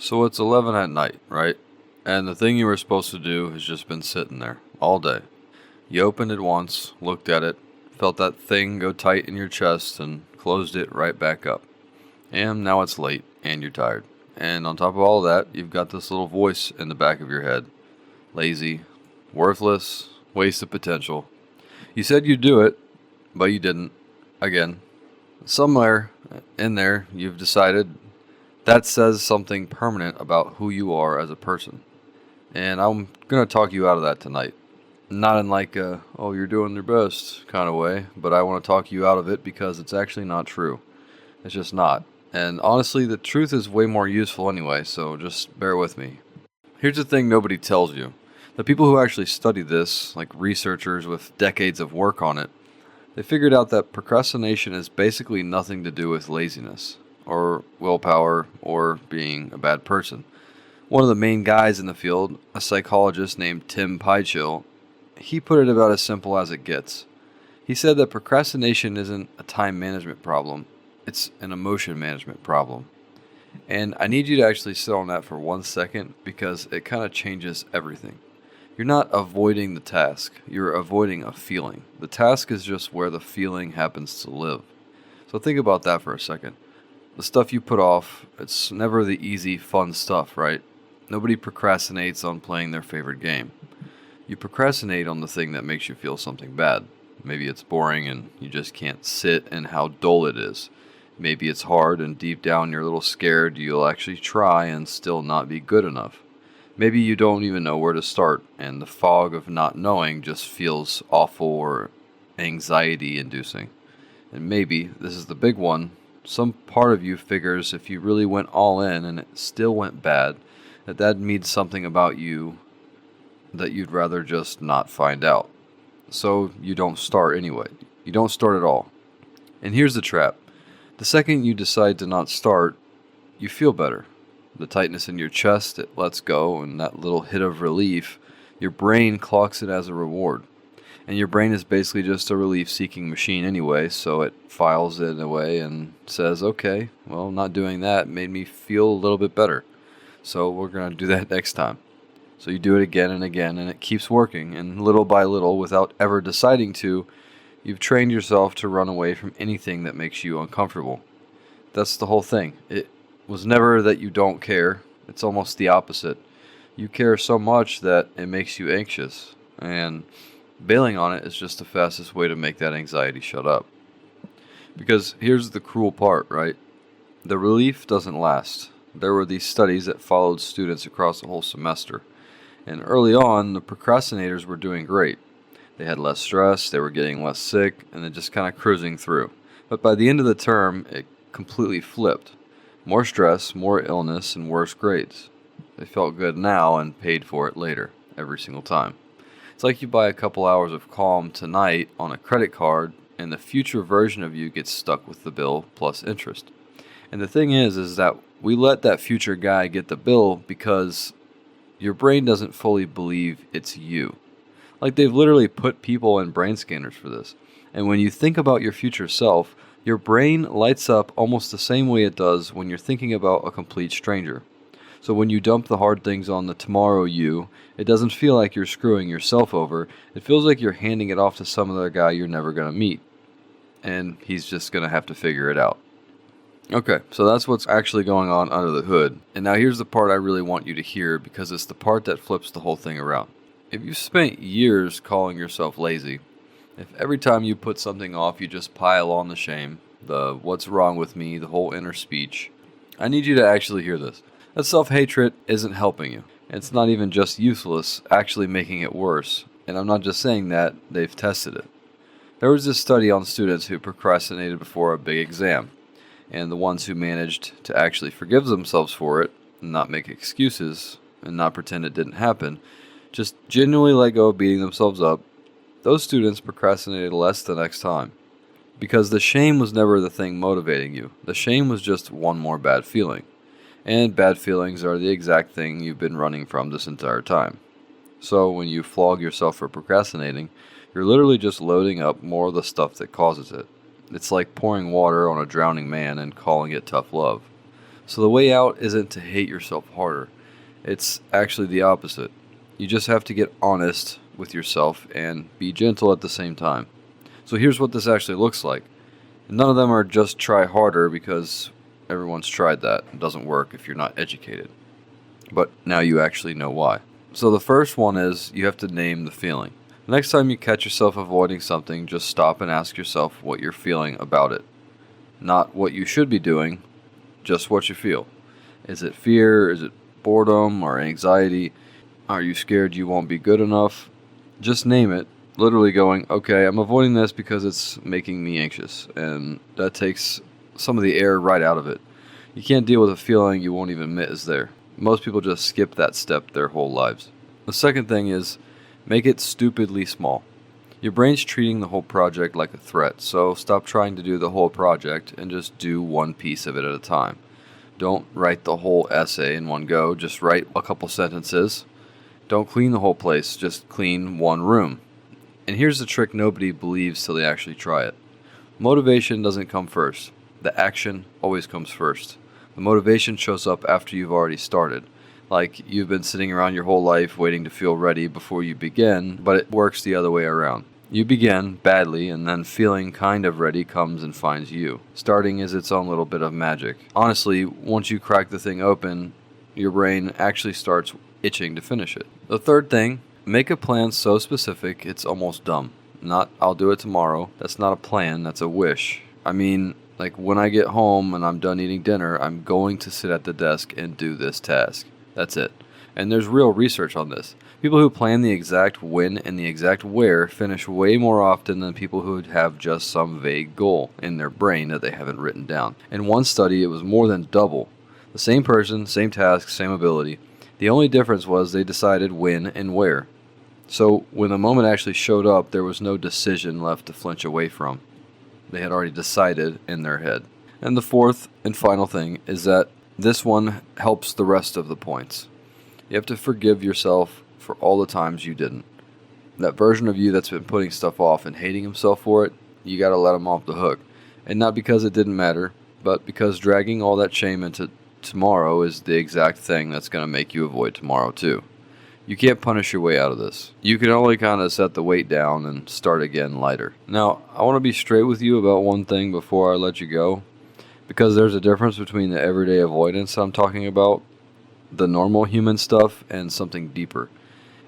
So it's 11 at night, right? And the thing you were supposed to do has just been sitting there all day. You opened it once, looked at it, felt that thing go tight in your chest, and closed it right back up. And now it's late, and you're tired. And on top of all that, you've got this little voice in the back of your head. Lazy, worthless, waste of potential. You said you'd do it, but you didn't. Again. Somewhere in there, you've decided that says something permanent about who you are as a person. And I'm going to talk you out of that tonight. Not in like a, oh, you're doing your best kind of way, but I want to talk you out of it because it's actually not true. It's just not. And honestly, the truth is way more useful anyway, so just bear with me. Here's the thing nobody tells you. The people who actually study this, like researchers with decades of work on it, they figured out that procrastination is basically nothing to do with laziness, or willpower, or being a bad person. One of the main guys in the field, a psychologist named Pychyl, he put it about as simple as it gets. He said that procrastination isn't a time management problem, it's an emotion management problem. And I need you to actually sit on that for 1 second because it kind of changes everything. You're not avoiding the task, you're avoiding a feeling. The task is just where the feeling happens to live. So think about that for a second. The stuff you put off, it's never the easy, fun stuff, right? Nobody procrastinates on playing their favorite game. You procrastinate on the thing that makes you feel something bad. Maybe it's boring and you just can't sit in how dull it is. Maybe it's hard and deep down you're a little scared you'll actually try and still not be good enough. Maybe you don't even know where to start and the fog of not knowing just feels awful or anxiety-inducing. And maybe, this is the big one, some part of you figures if you really went all in and it still went bad, that means something about you that you'd rather just not find out. So you don't start anyway. You don't start at all. And here's the trap. The second you decide to not start, you feel better. The tightness in your chest, it lets go, and that little hit of relief, your brain clocks it as a reward. And your brain is basically just a relief-seeking machine anyway, so it files it away and says, okay, well, not doing that made me feel a little bit better. So we're going to do that next time. So you do it again and again, and it keeps working, and little by little, without ever deciding to, you've trained yourself to run away from anything that makes you uncomfortable. That's the whole thing. It was never that you don't care. It's almost the opposite. You care so much that it makes you anxious, and bailing on it is just the fastest way to make that anxiety shut up. Because here's the cruel part, right? The relief doesn't last. There were these studies that followed students across the whole semester. And early on, the procrastinators were doing great. They had less stress, they were getting less sick, and they're just kind of cruising through. But by the end of the term, it completely flipped. More stress, more illness, and worse grades. They felt good now and paid for it later, every single time. It's like you buy a couple hours of calm tonight on a credit card, and the future version of you gets stuck with the bill plus interest. And the thing is that we let that future guy get the bill because your brain doesn't fully believe it's you. Like they've literally put people in brain scanners for this. And when you think about your future self, your brain lights up almost the same way it does when you're thinking about a complete stranger. So when you dump the hard things on the tomorrow you, it doesn't feel like you're screwing yourself over. It feels like you're handing it off to some other guy you're never going to meet. And he's just going to have to figure it out. Okay, so that's what's actually going on under the hood. And now here's the part I really want you to hear because it's the part that flips the whole thing around. If you've spent years calling yourself lazy, if every time you put something off you just pile on the shame, the what's wrong with me, the whole inner speech, I need you to actually hear this. That self-hatred isn't helping you. It's not even just useless, actually making it worse. And I'm not just saying that, they've tested it. There was this study on students who procrastinated before a big exam. And the ones who managed to actually forgive themselves for it, and not make excuses, and not pretend it didn't happen, just genuinely let go of beating themselves up, those students procrastinated less the next time. Because the shame was never the thing motivating you. The shame was just one more bad feeling. And bad feelings are the exact thing you've been running from this entire time. So when you flog yourself for procrastinating, you're literally just loading up more of the stuff that causes it. It's like pouring water on a drowning man and calling it tough love. So the way out isn't to hate yourself harder. It's actually the opposite. You just have to get honest with yourself and be gentle at the same time. So here's what this actually looks like. None of them are just try harder, because everyone's tried that. It doesn't work if you're not educated. But now you actually know why. So the first one is you have to name the feeling. The next time you catch yourself avoiding something, just stop and ask yourself what you're feeling about it. Not what you should be doing, just what you feel. Is it fear? Is it boredom or anxiety? Are you scared you won't be good enough? Just name it. Literally going, okay, I'm avoiding this because it's making me anxious. And that takes some of the air right out of it. You can't deal with a feeling you won't even admit is there. Most people just skip that step their whole lives. The second thing is make it stupidly small. Your brain's treating the whole project like a threat, so stop trying to do the whole project and just do one piece of it at a time. Don't write the whole essay in one go, just write a couple sentences. Don't clean the whole place, just clean one room. And here's the trick nobody believes till they actually try it. Motivation doesn't come first. The action always comes first. The motivation shows up after you've already started. Like you've been sitting around your whole life waiting to feel ready before you begin, but it works the other way around. You begin badly, and then feeling kind of ready comes and finds you. Starting is its own little bit of magic. Honestly, once you crack the thing open, your brain actually starts itching to finish it. The third thing, make a plan so specific it's almost dumb. Not, I'll do it tomorrow. That's not a plan, that's a wish. I mean, like when I get home and I'm done eating dinner, I'm going to sit at the desk and do this task. That's it. And there's real research on this. People who plan the exact when and the exact where finish way more often than people who have just some vague goal in their brain that they haven't written down. In one study, it was more than double. The same person, same task, same ability. The only difference was they decided when and where. So when the moment actually showed up, there was no decision left to flinch away from. They had already decided in their head. And the fourth and final thing is that this one helps the rest of the points. You have to forgive yourself for all the times you didn't. That version of you that's been putting stuff off and hating himself for it, you gotta let him off the hook. And not because it didn't matter, but because dragging all that shame into tomorrow is the exact thing that's gonna make you avoid tomorrow too. You can't punish your way out of this. You can only kind of set the weight down and start again lighter. Now, I want to be straight with you about one thing before I let you go, because there's a difference between the everyday avoidance I'm talking about, the normal human stuff, and something deeper.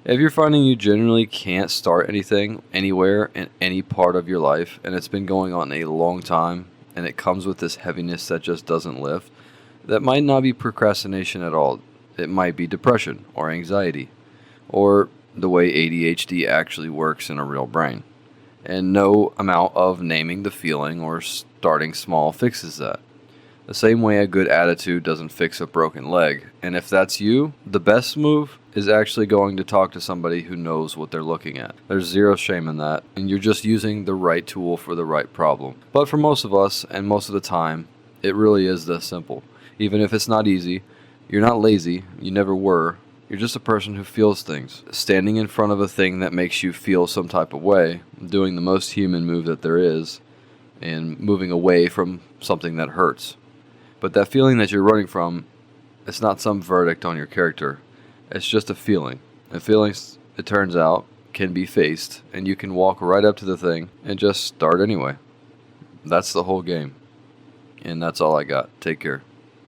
If you're finding you generally can't start anything, anywhere, in any part of your life, and it's been going on a long time, and it comes with this heaviness that just doesn't lift, that might not be procrastination at all. It might be depression or anxiety, or the way ADHD actually works in a real brain. And no amount of naming the feeling or starting small fixes that. The same way a good attitude doesn't fix a broken leg. And if that's you, the best move is actually going to talk to somebody who knows what they're looking at. There's zero shame in that, and you're just using the right tool for the right problem. But for most of us, and most of the time, it really is this simple. Even if it's not easy, you're not lazy, you never were. You're just a person who feels things. Standing in front of a thing that makes you feel some type of way, doing the most human move that there is, and moving away from something that hurts. But that feeling that you're running from, it's not some verdict on your character. It's just a feeling. And feelings, it turns out, can be faced, and you can walk right up to the thing and just start anyway. That's the whole game. And that's all I got. Take care.